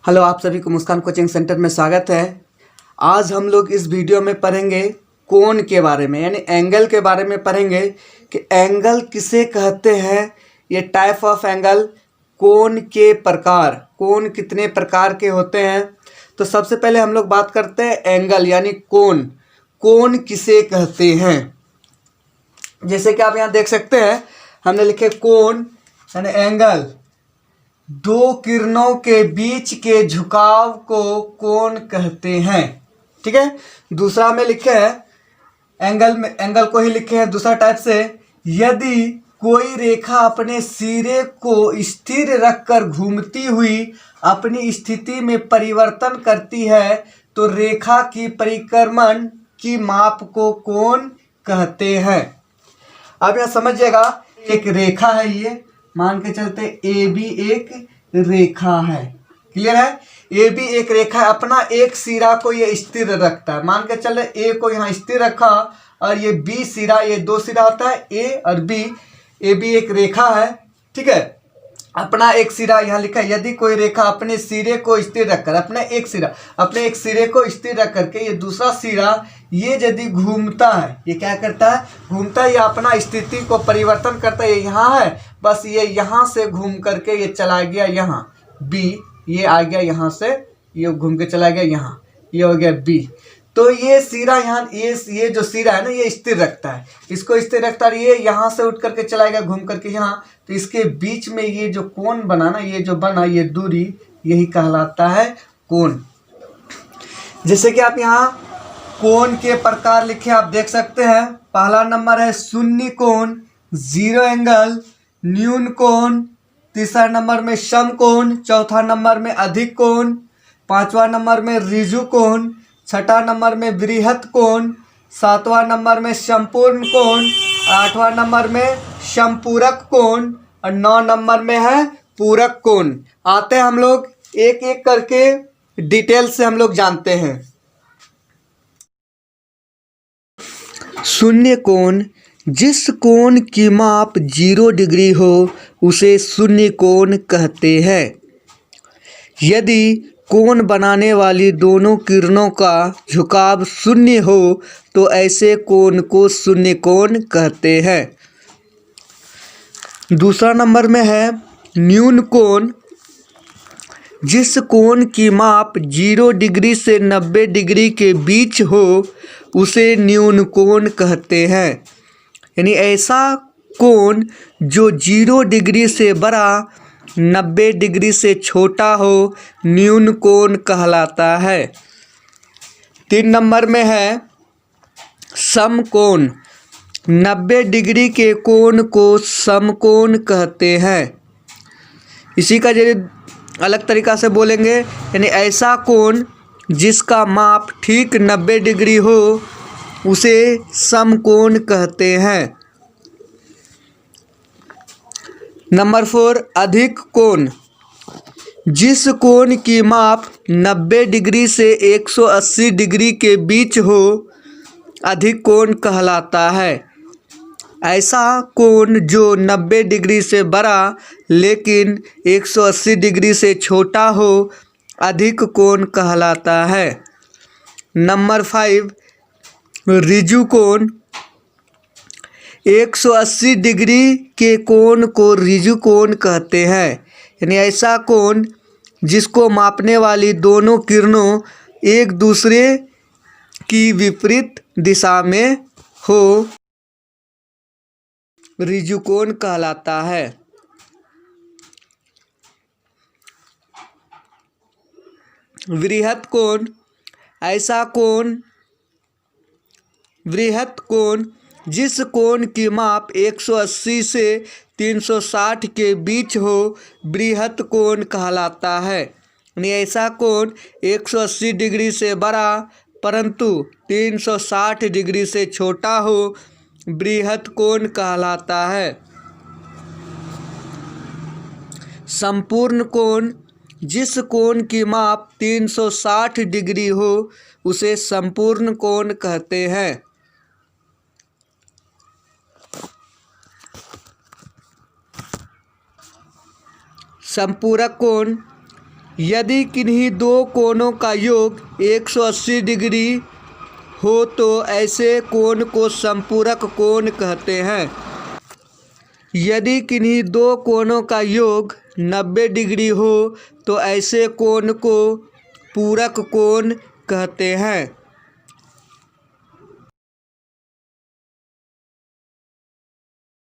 Hello, आप सभी को मुस्कान कोचिंग सेंटर में स्वागत है। आज हम लोग इस वीडियो में पढ़ेंगे कोण के बारे में, यानी एंगल के बारे में पढ़ेंगे कि एंगल किसे कहते हैं, ये टाइप ऑफ एंगल, कोण के प्रकार, कोण कितने प्रकार के होते हैं। तो सबसे पहले हम लोग बात करते हैं एंगल यानी कोण। कोण किसे कहते हैं, जैसे कि आप यहाँ देख सकते हैं, हमने लिखे कोण यानी एंगल, दो किरणों के बीच के झुकाव को कोण कहते हैं। ठीक है, दूसरा में लिखे हैं एंगल को ही लिखे हैं दूसरा टाइप से, यदि कोई रेखा अपने सिरे को स्थिर रखकर घूमती हुई अपनी स्थिति में परिवर्तन करती है तो रेखा की परिक्रमण की माप को कोण कहते हैं। अब यह समझिएगा, एक रेखा है, ये मान के चलते ए बी एक रेखा है। क्लियर है, ए बी एक रेखा है, अपना एक सिरा को ये स्थिर रखता है। मान के चले ए को यहाँ स्थिर रखा और ये बी सिरा, ये दो सिरा होता है ए और बी। ए बी एक रेखा है, ठीक है, अपना एक सिरा यहाँ लिखा है। यदि कोई रेखा अपने सिरे को स्थिर रखकर, अपने एक सिरे को स्थिर रख करके ये दूसरा सिरा ये यदि घूमता है, ये क्या करता है, घूमता है, ये अपना स्थिति को परिवर्तन करता है। ये यहाँ है, बस ये यहाँ से घूम करके ये चला गया यहाँ बी, ये आ गया यहाँ से, ये घूम के चला गया यहाँ, ये हो गया बी। तो ये सिरा यहाँ, ये जो सिरा है ना, ये स्थिर रखता है, इसको स्थिर रखता है। ये यहाँ से उठ करके चला गया घूम करके यहाँ, तो इसके बीच में ये जो कोण बना ना, ये जो बना, ये दूरी, यही कहलाता है कोण। जैसे कि आप यहाँ कोण के प्रकार लिखे, आप देख सकते हैं। पहला नंबर है शून्य कोण, जीरो एंगल, न्यून कोण। तीसरा नंबर में समकोण, चौथा नंबर में अधिक कोण, पांचवा नंबर में ऋजु कोण, छठा नंबर में वृहत कोण, सातवां नंबर में संपूर्ण कोण, आठवां नंबर में संपूरक कोण और 9 नंबर में है पूरक कोण। आते हैं हम लोग एक एक करके डिटेल से हम लोग जानते हैं। शून्य कोण, जिस कोण की माप 0 डिग्री हो उसे शून्य कोण कहते हैं। यदि कोण बनाने वाली दोनों किरणों का झुकाव शून्य हो तो ऐसे कोण को शून्य कोण कहते हैं। दूसरा नंबर में है न्यून कोण, जिस कोण की माप 0 डिग्री से 90 डिग्री के बीच हो उसे न्यून कोण कहते हैं। यानी ऐसा कोण जो 0 डिग्री से बड़ा 90 डिग्री से छोटा हो न्यून कोण कहलाता है। 3 नंबर में है समकोण, 90 डिग्री के कोण को समकोण कहते हैं। इसी का यदि अलग तरीका से बोलेंगे, यानी ऐसा कोण जिसका माप ठीक 90 डिग्री हो उसे समकोण कहते हैं। नंबर 4 अधिक कोण, जिस कोण की माप 90 डिग्री से 180 डिग्री के बीच हो अधिक कोण कहलाता है। ऐसा कोण जो 90 डिग्री से बड़ा लेकिन 180 डिग्री से छोटा हो अधिक कोण कहलाता है। नंबर 5 ऋजु कोण, 180 डिग्री के कोण को ऋजु कोण कहते हैं। यानी ऐसा कोण जिसको मापने वाली दोनों किरणों एक दूसरे की विपरीत दिशा में हो ऋजु कोण कहलाता है। वृहत कोण, ऐसा कोण वृहत कोण जिस कोण की माप 180 से 360 के बीच हो वृहत कोण कहलाता है। यानी ऐसा कोण 180 डिग्री से बड़ा परंतु 360 डिग्री से छोटा हो वृहत कोण कहलाता है। संपूर्ण कोण, जिस कोण की माप 360 डिग्री हो उसे संपूर्ण कोण कहते हैं। संपूरक कोण, यदि किन्हीं दो कोणों का योग 180 डिग्री हो तो ऐसे कोण को संपूरक कोण कहते हैं। यदि किन्हीं दो कोणों का योग 90 डिग्री हो तो ऐसे कोण को पूरक कोण कहते हैं।